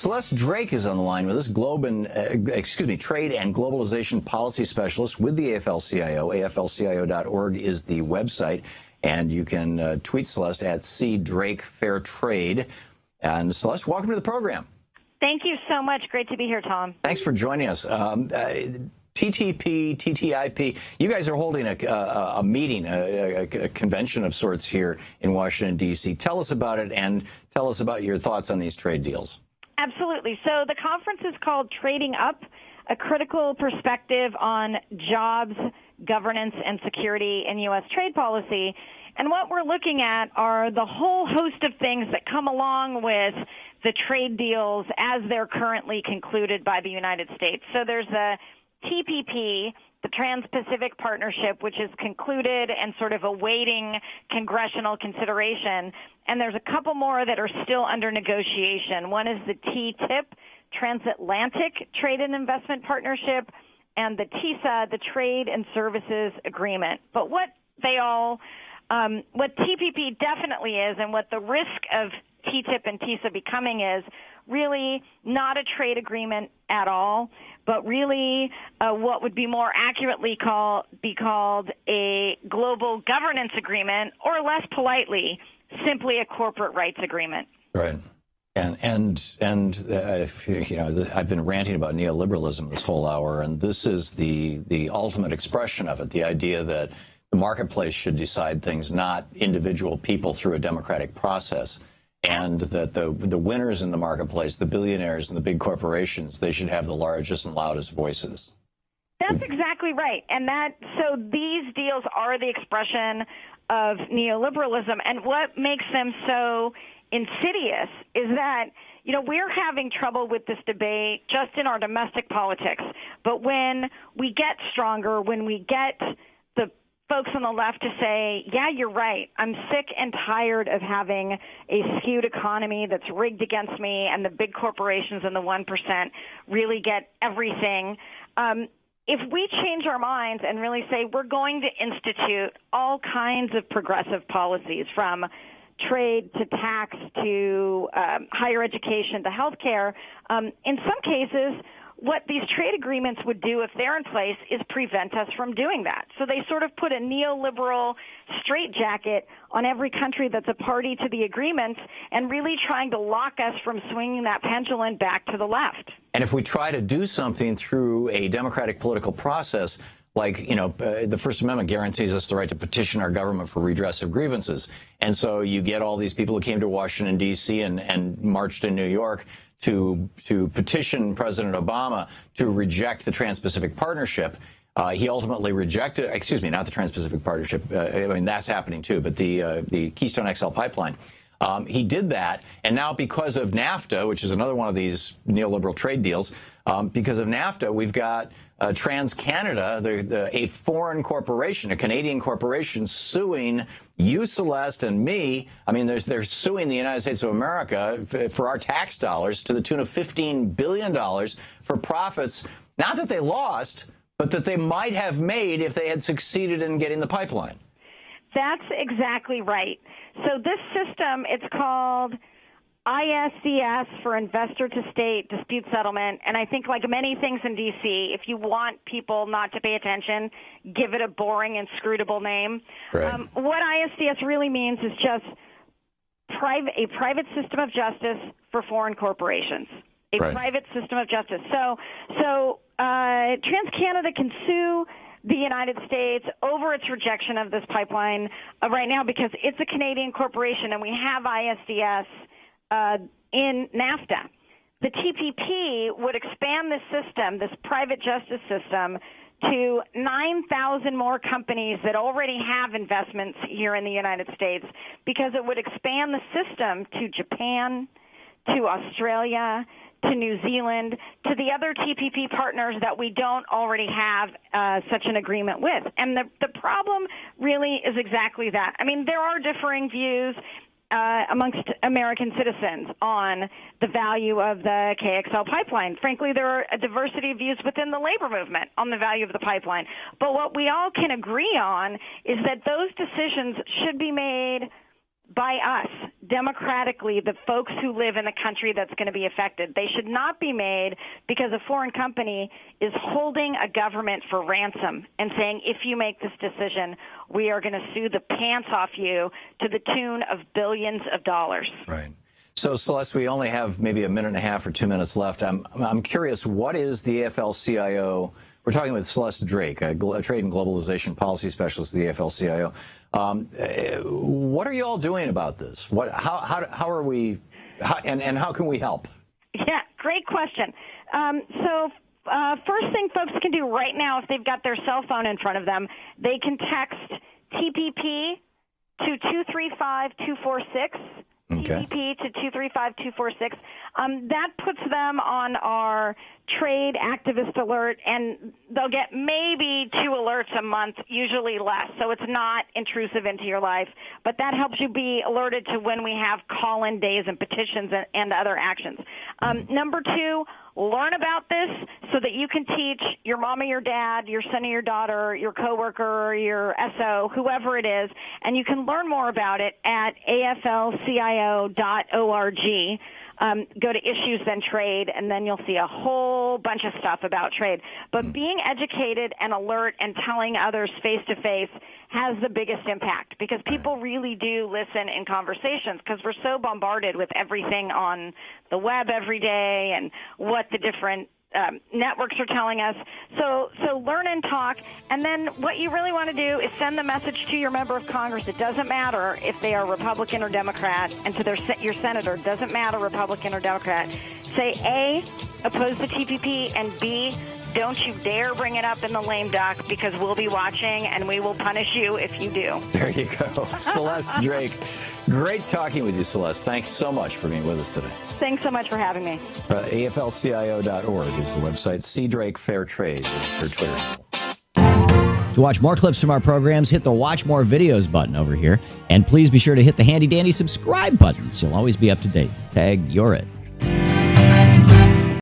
Celeste Drake is on the line with us, Trade and Globalization Policy Specialist with the AFL-CIO. AFL-CIO.org is the website, and you can tweet Celeste at @CDrakeFairTrade. And Celeste, welcome to the program. Thank you so much. Great to be here, Tom. Thanks for joining us. TTP, TTIP, you guys are holding a meeting, a convention of sorts here in Washington, D.C. Tell us about it and tell us about your thoughts on these trade deals. Absolutely. So the conference is called Trading Up, a critical perspective on jobs, governance, and security in U.S. trade policy. And what we're looking at are the whole host of things that come along with the trade deals as they're currently concluded by the United States. So there's the TPP, the Trans-Pacific Partnership, which is concluded and sort of awaiting congressional consideration. And there's a couple more that are still under negotiation. One is the TTIP, Transatlantic Trade and Investment Partnership, and the TISA, the Trade and Services Agreement. But what TPP definitely is, and what the risk of TTIP and TISA becoming is, really not a trade agreement at all, but really what would be more accurately be called a global governance agreement, or less politely, simply a corporate rights agreement. Right. And you know, I've been ranting about neoliberalism this whole hour, and this is the ultimate expression of it, the idea that the marketplace should decide things, not individual people through a democratic process. And that the winners in the marketplace, the billionaires and the big corporations, they should have the largest and loudest voices. That's exactly right. And so these deals are the expression of neoliberalism. And what makes them so insidious is that, you know, we're having trouble with this debate just in our domestic politics. But when we get stronger, when we get the folks on the left to say, yeah, you're right, I'm sick and tired of having a skewed economy that's rigged against me and the big corporations and the 1% really get everything. If we change our minds and really say we're going to institute all kinds of progressive policies, from trade to tax to higher education to healthcare, in some cases, what these trade agreements would do if they're in place is prevent us from doing that. So they sort of put a neoliberal straitjacket on every country that's a party to the agreements, and really trying to lock us from swinging that pendulum back to the left. And if we try to do something through a democratic political process, like, you know, the First Amendment guarantees us the right to petition our government for redress of grievances. And so you get all these people who came to Washington, D.C. and marched in New York to petition President Obama to reject the Trans-Pacific Partnership. He ultimately rejected, not the Trans-Pacific Partnership. I mean, that's happening too, but the Keystone XL pipeline. He did that, and now because of NAFTA, which is another one of these neoliberal trade deals, because of NAFTA, we've got TransCanada, a foreign corporation, a Canadian corporation, suing you, Celeste, and me. I mean, they're suing the United States of America for our tax dollars to the tune of $15 billion for profits, not that they lost, but that they might have made if they had succeeded in getting the pipeline. That's exactly right. So this system, it's called ISDS, for Investor to State Dispute Settlement. And I think, like many things in D.C., if you want people not to pay attention, give it a boring, inscrutable name. Right. What ISDS really means is just a private system of justice for foreign corporations. Private system of justice. So TransCanada can sue the United States over its rejection of this pipeline right now because it's a Canadian corporation and we have ISDS in NAFTA. The TPP would expand this system, this private justice system, to 9,000 more companies that already have investments here in the United States, because it would expand the system to Japan, to Australia, to New Zealand, to the other TPP partners that we don't already have such an agreement with. And the problem really is exactly that. I mean, there are differing views amongst American citizens on the value of the KXL pipeline. Frankly, there are a diversity of views within the labor movement on the value of the pipeline. But what we all can agree on is that those decisions should be made by us, democratically the folks who live in the country that's going to be affected. They should not be made because a foreign company is holding a government for ransom and saying, if you make this decision, we are going to sue the pants off you to the tune of billions of dollars. Right. So, Celeste, we only have maybe a minute and a half or 2 minutes left. I'm curious, what is the AFL-CIO? We're talking with Celeste Drake, a trade and globalization policy specialist at the AFL-CIO. What are you all doing about this? How are we, and how can we help? Yeah, great question. First thing folks can do right now, if they've got their cell phone in front of them, they can text TPP to 235246. Okay. TTP to 235246. That puts them on our trade activist alert, and they'll get maybe 2 alerts a month, usually less. So it's not intrusive into your life, but that helps you be alerted to when we have call-in days and petitions and other actions. Number 2, learn about this so that you can teach your mom or your dad, your son or your daughter, your coworker, your SO, whoever it is, and you can learn more about it at AFL-CIO.org. Go to Issues Then Trade, and then you'll see a whole bunch of stuff about trade. But being educated and alert and telling others face-to-face has the biggest impact, because people really do listen in conversations, because we're so bombarded with everything on the web every day and what the different networks are telling us. So learn and talk. And then what you really want to do is send the message to your member of Congress. It doesn't matter if they are Republican or Democrat, and to your senator. It doesn't matter Republican or Democrat. Say, A, oppose the TPP, and B, don't you dare bring it up in the lame duck, because we'll be watching and we will punish you if you do. There you go. Celeste Drake. Great talking with you, Celeste. Thanks so much for being with us today. Thanks so much for having me. AFL-CIO.org is the website. C. Drake Fair Trade is your Twitter handle. To watch more clips from our programs, hit the Watch More Videos button over here. And please be sure to hit the handy-dandy subscribe button so you'll always be up to date. Tag, you're it.